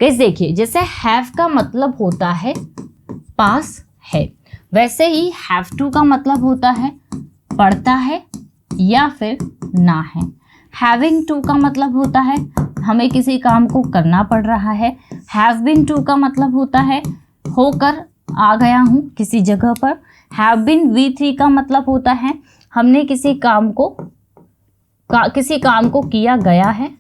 Guys देखिए, जैसे have का मतलब होता है पास है, वैसे ही हैव टू का मतलब होता है पढ़ता है या फिर ना है। हैविंग टू का मतलब होता है हमें किसी काम को करना पड़ रहा है। हैव बीन टू का मतलब होता है होकर आ गया हूँ किसी जगह पर। हैव बीन V3 का मतलब होता है हमने किसी काम को किया गया है।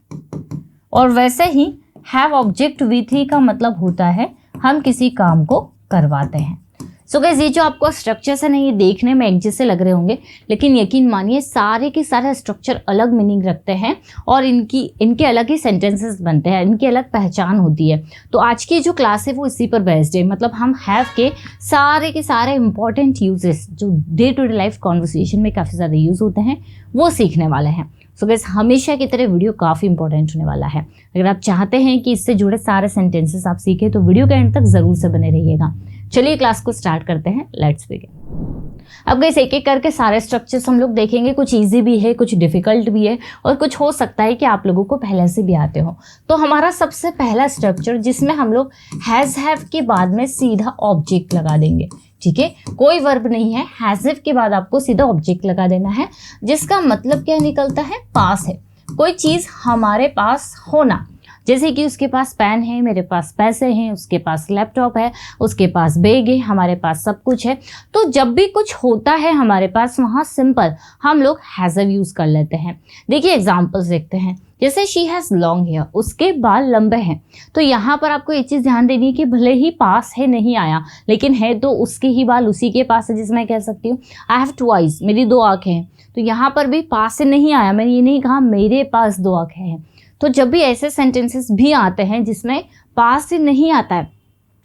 और वैसे ही हैव ऑब्जेक्ट V3 का मतलब होता है हम किसी काम को करवाते हैं। सो गाइस, ये जो आपको स्ट्रक्चर है ना, ये देखने में एक जैसे लग रहे होंगे, लेकिन यकीन मानिए सारे के सारे स्ट्रक्चर अलग मीनिंग रखते हैं और इनके अलग ही सेंटेंसेस बनते हैं, इनकी अलग पहचान होती है। तो आज की जो क्लास है वो इसी पर बेस्ड है। मतलब हम हैव के सारे इंपॉर्टेंट यूजेस जो day to day life conversation में काफ़ी ज़्यादा यूज़ होते हैं वो सीखने वाले हैं। सो गाइस, हमेशा की तरह वीडियो काफ़ी इंपॉर्टेंट होने वाला है। अगर आप चाहते हैं कि इससे जुड़े सारे सेंटेंसेस आप सीखें तो वीडियो के एंड तक ज़रूर से बने रहिएगा। चलिए क्लास को स्टार्ट करते हैं, लेट्स बिगिन। अब गाइस एक एक करके सारे स्ट्रक्चर्स हम लोग देखेंगे, कुछ इजी भी है, कुछ डिफिकल्ट भी है और कुछ हो सकता है कि आप लोगों को पहले से भी आते हो। तो हमारा सबसे पहला स्ट्रक्चर जिसमें हम लोग हैज़ हैव के बाद में सीधा ऑब्जेक्ट लगा देंगे, ठीक है। कोई वर्ब नहीं है, हैज़ हैव के बाद आपको सीधा ऑब्जेक्ट लगा देना है, जिसका मतलब क्या निकलता है, पास है। कोई चीज़ हमारे पास होना, जैसे कि उसके पास पेन है, मेरे पास पैसे हैं, उसके पास लैपटॉप है, उसके पास बैग है, हमारे पास सब कुछ है। तो जब भी कुछ होता है हमारे पास, वहाँ सिंपल हम लोग हैज़ हैव यूज़ कर लेते हैं। देखिए एग्जांपल्स देखते हैं, जैसे शी हैज़ लॉन्ग हेयर, उसके बाल लंबे हैं। तो यहाँ पर आपको ये चीज़ ध्यान देनी है कि भले ही पास है नहीं आया, लेकिन है तो उसके ही बाल उसी के पास है, जिसमें कह सकती हूँ आई हैव टू आइज, मेरी 2 आँखें हैं। तो यहाँ पर भी पास से नहीं आया, मैंने ये नहीं कहा मेरे पास 2 आँखें हैं। तो जब भी ऐसे सेंटेंसेस भी आते हैं जिसमें पास से नहीं आता है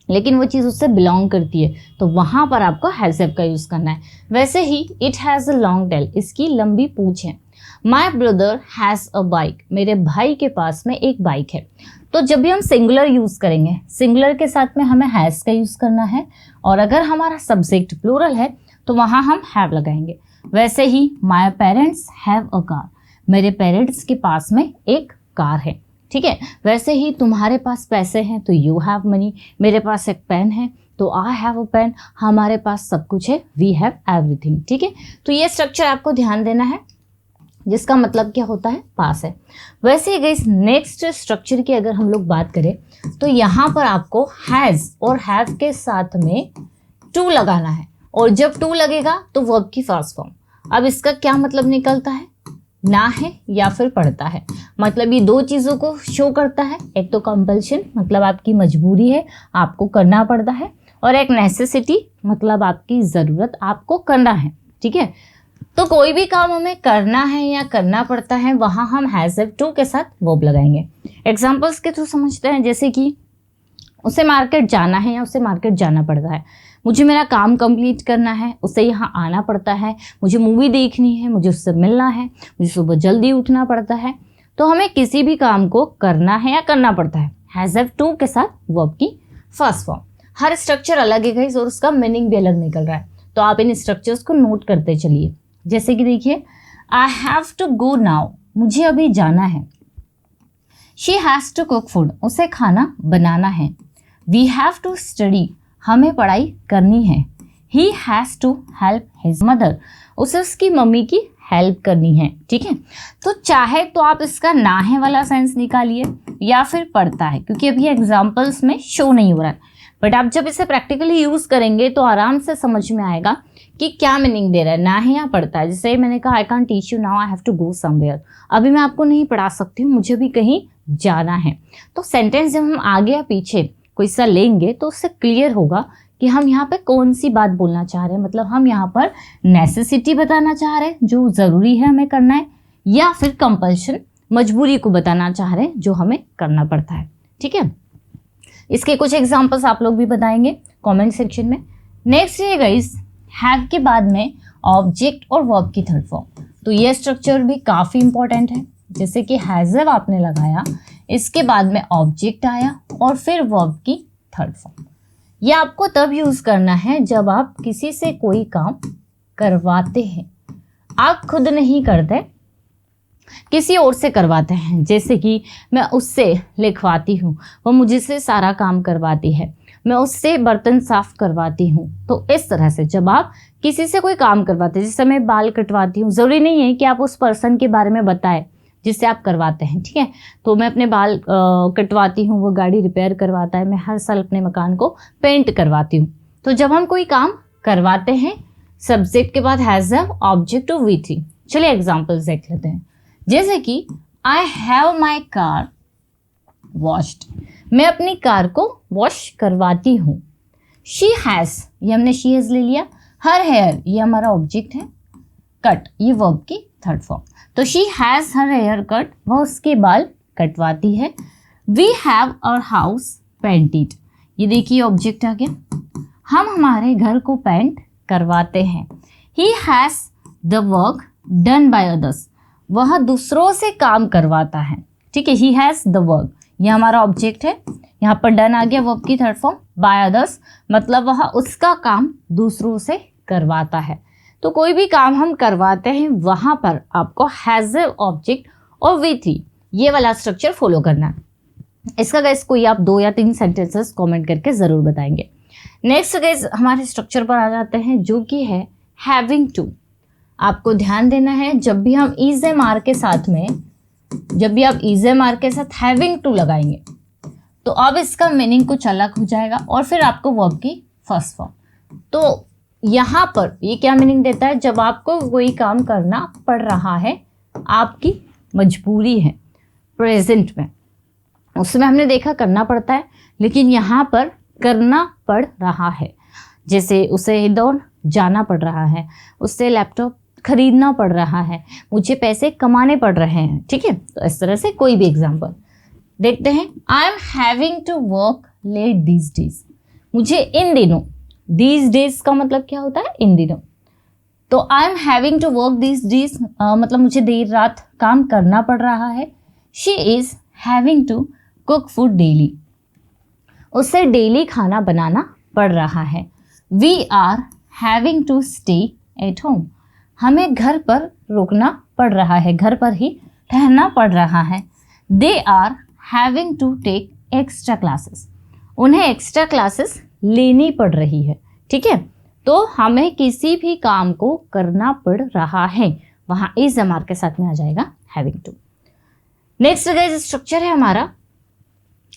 लेकिन वो चीज़ उससे बिलोंग करती है, तो वहाँ पर आपको हैज़ हैव का यूज़ करना है। वैसे ही it has a long tail, इसकी लंबी पूंछ है। My brother has a bike, मेरे भाई के पास में एक बाइक है। तो जब भी हम सिंगुलर यूज़ करेंगे, सिंगुलर के साथ में हमें हैज़ का यूज़ करना है, और अगर हमारा सब्जेक्ट प्लूरल है तो वहाँ हम हैव लगाएंगे। वैसे ही my parents have a car, मेरे पेरेंट्स के पास में एक कार है, ठीक है। वैसे ही तुम्हारे पास पैसे हैं तो यू हैव मनी, मेरे पास एक पेन है तो आई हैव अ पेन, हमारे पास सब कुछ है, वी हैव एवरीथिंग, ठीक है। तो ये स्ट्रक्चर आपको ध्यान देना है, जिसका मतलब क्या होता है, पास है। वैसे ही गाइस नेक्स्ट स्ट्रक्चर की अगर हम लोग बात करें तो यहाँ पर आपको हैज़ और हैव के साथ में टू लगाना है, और जब टू लगेगा तो वर्ब की फर्स्ट फॉर्म। अब इसका क्या मतलब निकलता है, ना है या फिर पढ़ता है। मतलब ये 2 चीज़ों को शो करता है, एक तो कंपल्शन मतलब आपकी मजबूरी है, आपको करना पड़ता है, और एक नेसेसिटी मतलब आपकी ज़रूरत, आपको करना है, ठीक है। तो कोई भी काम हमें करना है या करना पड़ता है, वहाँ हम हैज़ हैव टू के साथ वर्ब लगाएंगे। एग्जाम्पल्स के थ्रू समझते हैं, जैसे कि उसे मार्केट जाना है या उसे मार्केट जाना पड़ता है, मुझे मेरा काम कंप्लीट करना है, उसे यहाँ आना पड़ता है, मुझे मूवी देखनी है, मुझे उससे मिलना है, मुझे सुबह जल्दी उठना पड़ता है। तो हमें किसी भी काम को करना है या करना पड़ता है, हैज़ हैव टू के साथ वर्ब की फर्स्ट फॉर्म। हर स्ट्रक्चर अलग है गाइस और उसका मीनिंग भी अलग निकल रहा है, तो आप इन स्ट्रक्चर्स को नोट करते चलिए। जैसे कि देखिए, I have to go now, मुझे अभी जाना है। She has to cook food, उसे खाना बनाना है। वी हैव टू स्टडी, हमें पढ़ाई करनी है। He has to help his mother, उसे उसकी मम्मी की हेल्प करनी है, ठीक है। तो चाहे तो आप इसका ना है वाला सेंस निकालिए या फिर पढ़ता है, क्योंकि अभी एग्जाम्पल्स में शो नहीं हो रहा है, बट आप जब इसे प्रैक्टिकली यूज़ करेंगे तो आराम से समझ में आएगा कि क्या मीनिंग दे रहा है, ना है या पढ़ता है। जैसे मैंने कहा I can teach you now, I have to go somewhere, अभी मैं आपको नहीं पढ़ा सकती हूँ, मुझे भी कहीं जाना है। तो सेंटेंस जब हम आगे या पीछे कोई सा लेंगे तो उससे क्लियर होगा कि हम यहाँ पे कौन सी बात बोलना चाह रहे हैं। मतलब हम यहाँ पर नेसेसिटी बताना चाह रहे हैं जो ज़रूरी है हमें करना है, या फिर कंपल्शन मजबूरी को बताना चाह रहे हैं जो हमें करना पड़ता है, ठीक है। इसके कुछ एग्जांपल्स आप लोग भी बताएंगे कमेंट सेक्शन में। नेक्स्ट है गाइस, हैव के बाद में ऑब्जेक्ट और वर्ब की थर्ड फॉर्म। तो ये स्ट्रक्चर भी काफ़ी इंपॉर्टेंट है। जैसे कि हैज़ हैव आपने लगाया, इसके बाद में ऑब्जेक्ट आया और फिर वर्ब की थर्ड फॉर्म। ये आपको तब यूज़ करना है जब आप किसी से कोई काम करवाते हैं, आप खुद नहीं करते, किसी और से करवाते हैं, जैसे कि मैं उससे लिखवाती हूँ, वो मुझसे सारा काम करवाती है, मैं उससे बर्तन साफ करवाती हूँ। तो इस तरह से जब आप किसी से कोई काम करवाते हैं, जैसे मैं बाल कटवाती हूँ, ज़रूरी नहीं है कि आप उस पर्सन के बारे में बताएं जिससे आप करवाते हैं, ठीक है। तो मैं अपने बाल कटवाती हूँ, वो गाड़ी रिपेयर करवाता है, मैं हर साल अपने मकान को पेंट करवाती हूँ। तो जब हम कोई काम करवाते हैं, सब्जेक्ट के बाद has a object of V थी। चलिए एग्जाम्पल्स देख लेते हैं। जैसे कि I have my car washed, मैं अपनी कार को वॉश करवाती हूँ। शी हैज़, ये हमने शी हैज़ ले लिया। हर हेयर, ये हमारा ऑब्जेक्ट है। कट, ये वर्ब की थर्ड फॉर्म। तो she has her hair cut, वह उसके बाल कटवाती है। We have our house painted, ये देखिए ऑब्जेक्ट आ गया, हम हमारे घर को पेंट करवाते हैं। He has the work done by others, वह दूसरों से काम करवाता है, ठीक है। ही हैज़ द वर्क, ये हमारा ऑब्जेक्ट है, यहाँ पर डन आ गया वर्ब की थर्ड फॉर्म। बाय अदर्स मतलब वह उसका काम दूसरों से करवाता है। तो कोई भी काम हम करवाते हैं वहाँ पर आपको हैज़ ऑब्जेक्ट और वी थी, ये वाला स्ट्रक्चर फॉलो करना है। इसका गाइस कोई आप 2 या 3 सेंटेंसेस कमेंट करके ज़रूर बताएंगे। नेक्स्ट गाइस हमारे स्ट्रक्चर पर आ जाते हैं, जो कि है हैविंग टू। आपको ध्यान देना है, जब भी हम इज एम आर के साथ में, जब भी आप इज एम आर के साथ हैविंग टू लगाएंगे तो अब इसका मीनिंग कुछ अलग हो जाएगा और फिर आपको वर्ब की फर्स्ट फॉर्म। तो यहाँ पर ये क्या मीनिंग देता है, जब आपको कोई काम करना पड़ रहा है, आपकी मजबूरी है प्रेजेंट में, उसमें हमने देखा करना पड़ता है, लेकिन यहाँ पर करना पड़ रहा है। जैसे उसे इंदौर जाना पड़ रहा है, उससे लैपटॉप खरीदना पड़ रहा है, मुझे पैसे कमाने पड़ रहे हैं, ठीक है। तो इस तरह से कोई भी एग्जाम्पल देखते हैं। I am having to work late these days, मुझे इन दिनों, दीज डेज का मतलब क्या होता है, इन दिनों। तो I am having to work these days मतलब मुझे देर रात काम करना पड़ रहा है। She is having to cook food daily, उससे डेली खाना बनाना पड़ रहा है। We are having to stay at home, हमें घर पर रुकना पड़ रहा है, घर पर ही ठहरना पड़ रहा है। They are having to take extra classes, उन्हें एक्स्ट्रा क्लासेस लेनी पड़ रही है, ठीक है। तो हमें किसी भी काम को करना पड़ रहा है, वहाँ इज एम के साथ में आ जाएगा having to. Next guys structure है हमारा,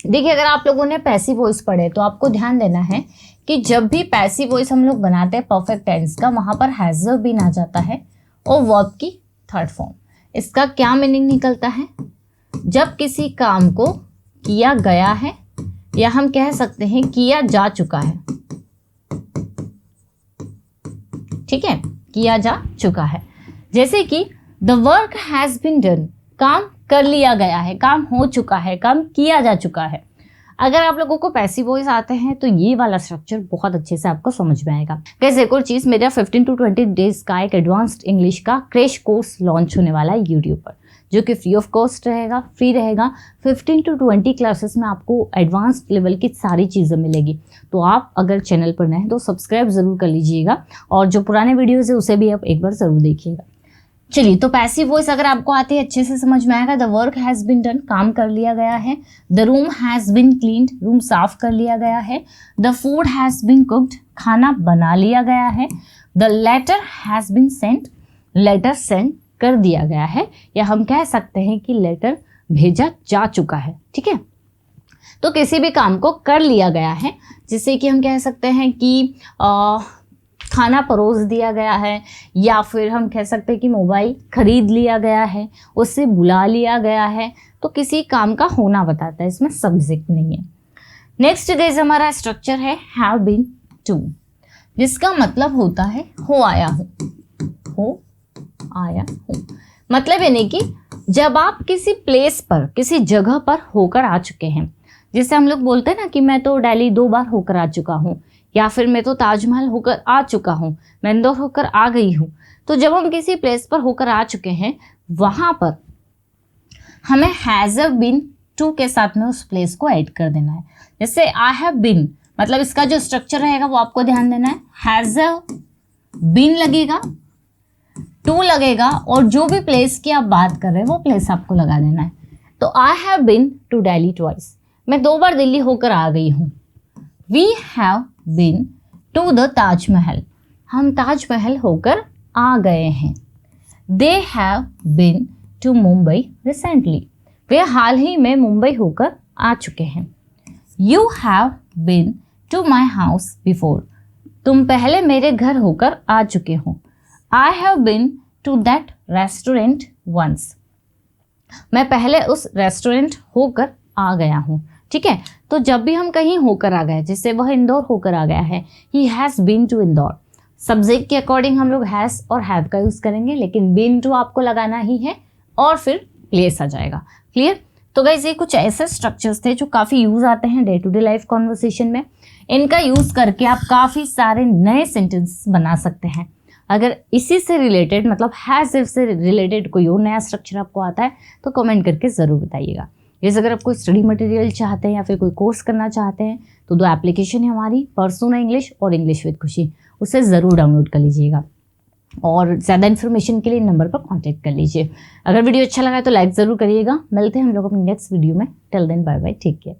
देखिए अगर आप लोगों ने पैसिव वॉइस पढ़े तो आपको ध्यान देना है कि जब भी पैसिव वॉइस हम लोग बनाते हैं परफेक्ट टेंस का, वहाँ पर हैज़ बीन आ जाता है और वर्ब की थर्ड फॉर्म। इसका क्या मीनिंग निकलता है, जब किसी काम को किया गया है या हम कह सकते हैं किया जा चुका है, ठीक है, किया जा चुका है। जैसे कि the work has been done, काम कर लिया गया है, काम हो चुका है, काम किया जा चुका है। अगर आप लोगों को पैसिव वॉइस आते हैं तो ये वाला स्ट्रक्चर बहुत अच्छे से आपको समझ में आएगा। गाइस एक और चीज़, मेरा 15 to 20 डेज का एक एडवांस्ड इंग्लिश का क्रैश कोर्स लॉन्च होने वाला है यूट्यूब पर, जो कि फ्री ऑफ कॉस्ट रहेगा, फ्री रहेगा। 15 to 20 क्लासेस में आपको एडवांस्ड लेवल की सारी चीज़ें मिलेगी। तो आप अगर चैनल पर नए हैं तो सब्सक्राइब ज़रूर कर लीजिएगा और जो पुराने वीडियोज़ है उसे भी आप एक बार ज़रूर देखिएगा। चलिए, तो पैसिव वॉइस अगर आपको आती है अच्छे से समझ में आएगा। The work has been done, काम कर लिया गया है। The room has been cleaned, room साफ कर लिया गया है। The food has been cooked, खाना बना लिया गया है। The letter has been sent, letter send कर दिया गया है, या हम कह सकते हैं कि लेटर भेजा जा चुका है, ठीक है। तो किसी भी काम को कर लिया गया है, जिससे कि हम कह सकते हैं कि खाना परोस दिया गया है, या फिर हम कह सकते हैं कि मोबाइल खरीद लिया गया है, उससे बुला लिया गया है। तो किसी काम का होना बताता है, इसमें सब्जेक्ट नहीं है। नेक्स्ट गाइस हमारा स्ट्रक्चर है हैव बीन टू, जिसका मतलब होता है हो आया हूँ, हो आया हूँ। मतलब यानी कि जब आप किसी प्लेस पर, किसी जगह पर होकर आ चुके हैं, जिससे हम लोग बोलते हैं ना कि मैं तो दिल्ली 2 बार होकर आ चुका हूँ, या फिर मैं तो ताजमहल होकर आ चुका हूँ, मैं इंदौर होकर आ गई हूँ। तो जब हम किसी प्लेस पर होकर आ चुके हैं, वहाँ पर हमें हैज़ बीन टू के साथ में उस प्लेस को ऐड कर देना है। जैसे आई हैव बीन, मतलब इसका जो स्ट्रक्चर रहेगा वो आपको ध्यान देना है। हैज़ बीन लगेगा, टू लगेगा और जो भी प्लेस की आप बात कर रहे हैं वो प्लेस आपको लगा देना है। तो I have been to Delhi twice, मैं 2 बार दिल्ली होकर आ गई हूँ। We have been to the Taj Mahal, हम ताजमहल होकर आ गए हैं। They have been to Mumbai recently, वे हाल ही में मुंबई होकर आ चुके हैं। You have been to my house before, तुम पहले मेरे घर होकर आ चुके हो। I have been to that restaurant once, मैं पहले उस रेस्टोरेंट होकर आ गया हूँ। ठीक है, तो जब भी हम कहीं होकर आ गए, जैसे वह इंदौर होकर आ गया है, he has been to Indore, subject के अकॉर्डिंग हम लोग हैज़ और हैव का यूज़ करेंगे, लेकिन बीन टू आपको लगाना ही है और फिर प्लेस आ जाएगा। क्लियर? तो गाइस ये कुछ ऐसे स्ट्रक्चर्स थे जो काफ़ी यूज़ आते हैं day to day life conversation में। इनका यूज़ करके आप काफ़ी सारे नए सेंटेंस बना सकते हैं। अगर इसी से रिलेटेड मतलब हैज़ इफ से रिलेटेड कोई और नया स्ट्रक्चर आपको आता है तो कमेंट करके ज़रूर बताइएगा। जैसे अगर आप कोई स्टडी मटेरियल चाहते हैं या फिर कोई कोर्स करना चाहते हैं तो 2 एप्लीकेशन है हमारी, परसोना इंग्लिश और इंग्लिश विद खुशी, उसे ज़रूर डाउनलोड कर लीजिएगा और ज़्यादा इन्फॉर्मेशन के लिए नंबर पर कांटेक्ट कर लीजिए। अगर वीडियो अच्छा लगा तो लाइक ज़रूर करिएगा। मिलते हैं हम लोग अपनी नेक्स्ट वीडियो में। Till then bye bye, take care.